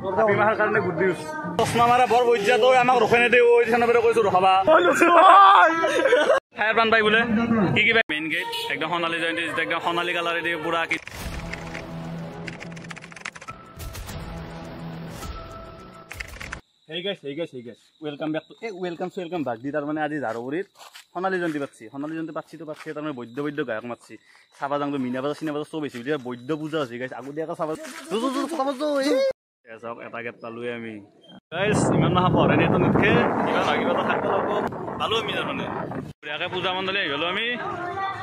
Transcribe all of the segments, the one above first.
বিমাহৰ কাৰণে good news চশমা মাৰা বৰ বৈজ্ঞা তই আমাক ৰখাই নেদে ঐ দিছানবৰে কৈছো ৰখাবা ফায়াৰ প্লান পাই বোলে কি কি মেইন গেট একদম সোণালী জয়ন্তী একদম সোণালী কালাৰে দিয়ে পুৰা কি Hey guys, welcome back to welcome back. Di tarmane aji Jaroburit Sonali Jonti patchi to patchi tarmane boiddo gayak matchi. Saba jang to mina baza sina baza so beshi dia boiddo puja ase guys. Agu dia ka saba. Esok eta get palu ami. Guys, iman maha pore ne to nitke iba lagi bata thakta lagbo. Palu ami jarone. Puriake puja mandale gelo ami.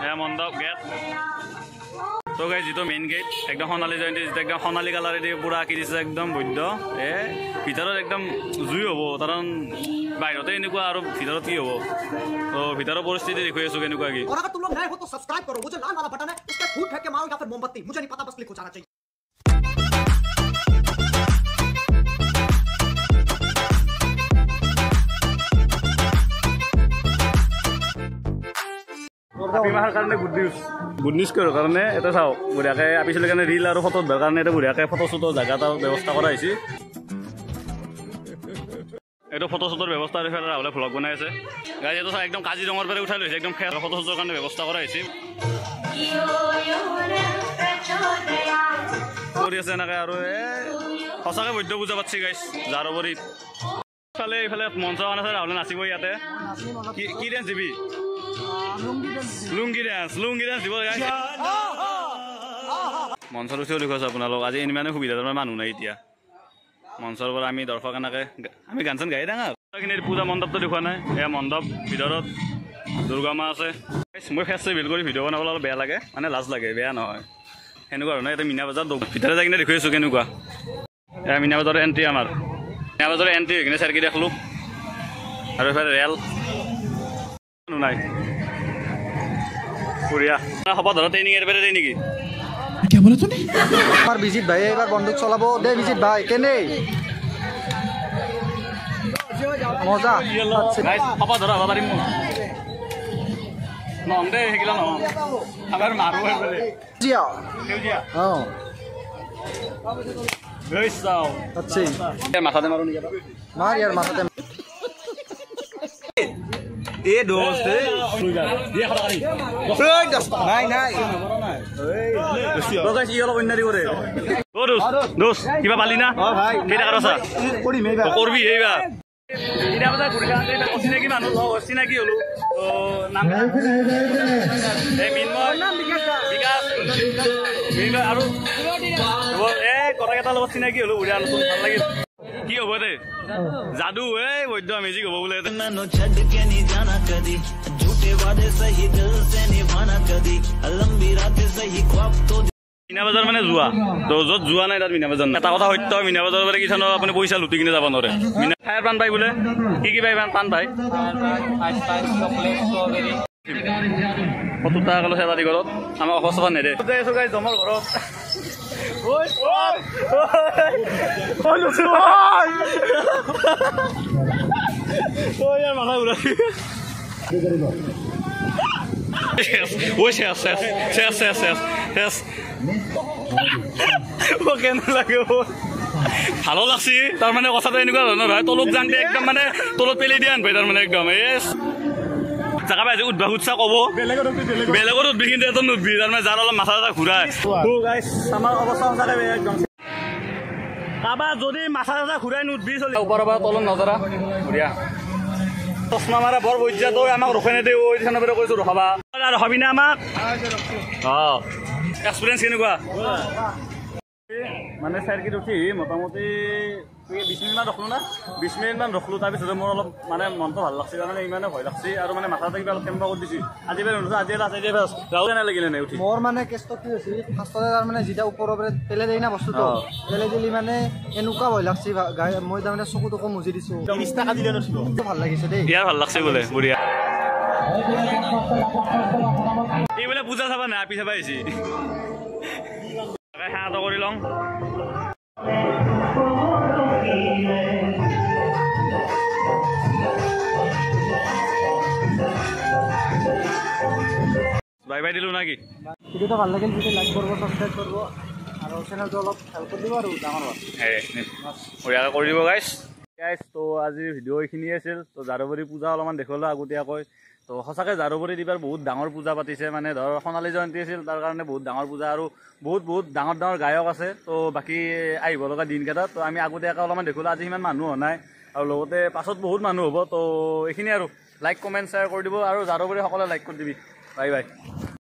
Ya mondop get. So guys, ito main gate ekdom Sonali Jonti ekdom Sonali color দিয়ে পুরা আঁকি দিছে একদম বৈদ্য এ ভিতৰত একদম জুই হ'ব কাৰণ বাহিৰতে এনেকুৱা আৰু ভিতৰত কি হ'ব তো ভিতৰৰ পৰিস্থিতি দেখুৱাই আছো কেনেকুৱা কি और अगर तुम लोग नए हो तो सब्सक्राइब करो वो जो लाल वाला बटन है उस पे फूट फेंक के मारो या फिर मोमबत्ती मुझे नहीं पता बस क्लिक हो जाना चाहिए বিমাহৰ কাৰণে গুড নিউজ কৰাৰ কাৰণে এটা চাও বুঢ়াকে আপিছলে কাৰণে ৰিল আৰু ফটো ধৰ কাৰণে এটা বুঢ়াকে ফটো চটো জায়গা এটা ব্যৱস্থা কৰা হৈছে এইটো ফটো চটোৰ ব্যৱস্থা কৰি ফেলে ৰাহুলে ভ্লগ বনাই আছে গাইজ এইটো চাও একদম কাজিৰঙাৰ পৰা উঠাই লৈছে একদম ফেৰ ফটো চটোৰ কাৰণে ব্যৱস্থা কৰা হৈছে কৰি আছে এনেকে আৰু সঁচাকে বৈদ্য পূজা পাচ্ছি গাইজ জাৰবৰীত এইফালে মঞ্চ আছে ৰাহুলে নাচিব ইয়াতে কি ডেন্স দিবি লুঙ্গি ডান্স দিব গাইজ মঞ্চৰ উঠিও দেখুৱাইছো আপোনালোক আজি ইমানে সুবিধা মানুহ নাই এতিয়া মঞ্চৰ পৰা আমি দৰ্শক এনেকে আমি গান চান গাই ডাঙৰ পূজা মণ্ডপটো দেখুৱা নাই এয়া মণ্ডপ ভিতৰত দুৰ্গা মা আছে মই ফেচ বিল কৰি ভিডিঅ' বনাবলৈ অলপ বেয়া লাগে মানে লাজ লাগে বেয়া নহয় সেনেকুৱা ধৰণৰ এটা মীনা বজাৰ ভিতৰে যাই কিনে দেখুৱাইছো কেনেকুৱা এয়া মীনা বজাৰৰ এণ্ট্ৰি আমাৰ মীনা বজাৰৰ এণ্ট্ৰি হৈ কিনে চাৰ্কি দেখলো আৰু এইফালে ৰেল নাই পুরিয়া হবা ধরা ট্রেনিং এর বেরে দেই নাকি क्या बोला तूने আমার বিজিত ভাই এবার বন্দুক চালাবো দে বিজিত ভাই কেনে মজা গাইস হবা ধরা বাবারি মু নম দে হেগিলা ন আবার মারো বলে জিয়া জিয়া গাইস যাও আচ্ছা এর মাথাতে মারো নি মার यार মাথাতে এ দোস্ত দিয়ে খাড়া করি ওই দোস্ত নাই তো গাইস ই হলো অন্যারি করে ও দোস্ত কিবা পালি না ও ভাই কেটা করছা করি মেবা করবি এইবা ইটা বাজা ঘুরে গাতে অচিনাকি মানুহ অচিনাকি হলো তো নাম এই মিনময় নাম বিকাশ আৰু এ কথা কেইটা লগত চিনাকি হলো বুঢ়া আলোচনা ভাল লাগিল কি হ'ব দে जादू है বৈদ্য अमेजिंग हो बोले मैंने छड़ के नहीं जाना कभी झूठे वादे सही दिल से निभाना कभी लंबी रातें सही ख्वाब तो মিনা বজাৰ মানে যোৱা তো য'ত যোৱা নাই তাত মিনা বজাৰ এটা কথা সত্য মিনা বজাৰৰ পৰা কিছু আপুনি পইচা লুটি কিনে যাব নোৱাৰে মিনা ফায়াৰ পান পাই বোলে কি পাই পান পাই কত টাকা গলো সেবা দি ঘৰত আমাক অসচবা নেদে যাইছো গাইজ জমৰ ঘৰত মাথা উড়াই ভালো লাগছি তাৰ মানে কথাটা এনেকুৱা ধৰণৰ ভাই তলত যাওঁতে একদম মানে তলত পেলাই দিয়া আনবাই তাৰ মানে একদম জাগা পাইছে উদ্ভাস উৎসাহ কব বেলেগত উদ্বি কিন্তু এটা নুধবি তাৰমানে যাৰ অলপ মাথা এটা ঘূৰাই আমাৰ অৱস্থা সঁচাকে একদম কাৰোবাৰ যদি মাথা এটা ঘূৰাই নুধবি চলি ওপৰৰ পৰা তলত নজৰা বঢ়িয়া চশমা মাৰা বৰ বৈজ্ঞা তই আমাক ৰখাই নেদে ঐ দিছানবৰে কৈছো ৰখাবা ৰখাবি না আমাক এক্সপিৰিয়েঞ্চ কেনেকুৱা মানে চাৰ্কিট উঠি মোটামুটি 20 মিনিটমান ৰখলো না 20 মিনিটমান ৰখলো তাৰপিছতে মোৰ অলপ মানে মনটো ভাল লাগছে মানে ইমানে ভয় লাগছে আৰু মানে মাথাতে কিবা অলপ কেম্পা কৰি দিছে আজি ৰাউতে নালাগিলে নাই উঠি মোৰ মানে কেছটো কি হৈছিল ফাৰ্ষ্টতে তাৰ মানে যেতিয়া ওপৰৰ পৰা পেলাই দেই না বস্তুটো পেলাই দিলি মানে এনেকুৱা ভয় লাগছে মই তাৰমানে চকু তকু মুজি দিছো 20 টাকা দিলে নছিল ভাল লাগিছে দেই ইয়াৰ ভাল লাগছে বোলে বঢ়িয়া এই বোলে পূজা চাবা না পিছে পাইছি হাত কৰি লওঁ বাই বাই দিলো নাকি ভিডিওটা ভালো লাগলে ভিডিও লাইক করব সাবস্ক্রাইব করব আৰু চেনেলটো অলপ হেল্প কৰি দিব আৰু ডাঙৰ হোৱা বঢ়িয়াকৈ কৰি দিব গাইছ। তো আজিৰ ভিডিঅ' এইখিনিয়ে আছিল। তো জাৰবাৰী পূজা অলপমান দেখুৱালোঁ আগতীয়াকৈ। তো সঁচাকৈ জাৰবাৰীত এইবাৰ বহুত ডাঙৰ পূজা পাতিছে, মানে ধৰ সোণালী জয়ন্তী আছিল তাৰ কাৰণে বহুত ডাঙৰ পূজা আৰু বহুত ডাঙৰ গায়ক আছে। তো বাকী আহিব লগা দিনকেইটাত তো আমি আগতীয়াকৈ অলপমান দেখুৱালোঁ। আজি সিমান মানুহ হোৱা নাই আৰু লগতে পাছত বহুত মানুহ হ'ব। তো এইখিনি আৰু লাইক কমেণ্ট শ্বেয়াৰ কৰি দিব আৰু জাৰবাৰী সকলোৱে লাইক কৰি দিবি। Bye bye.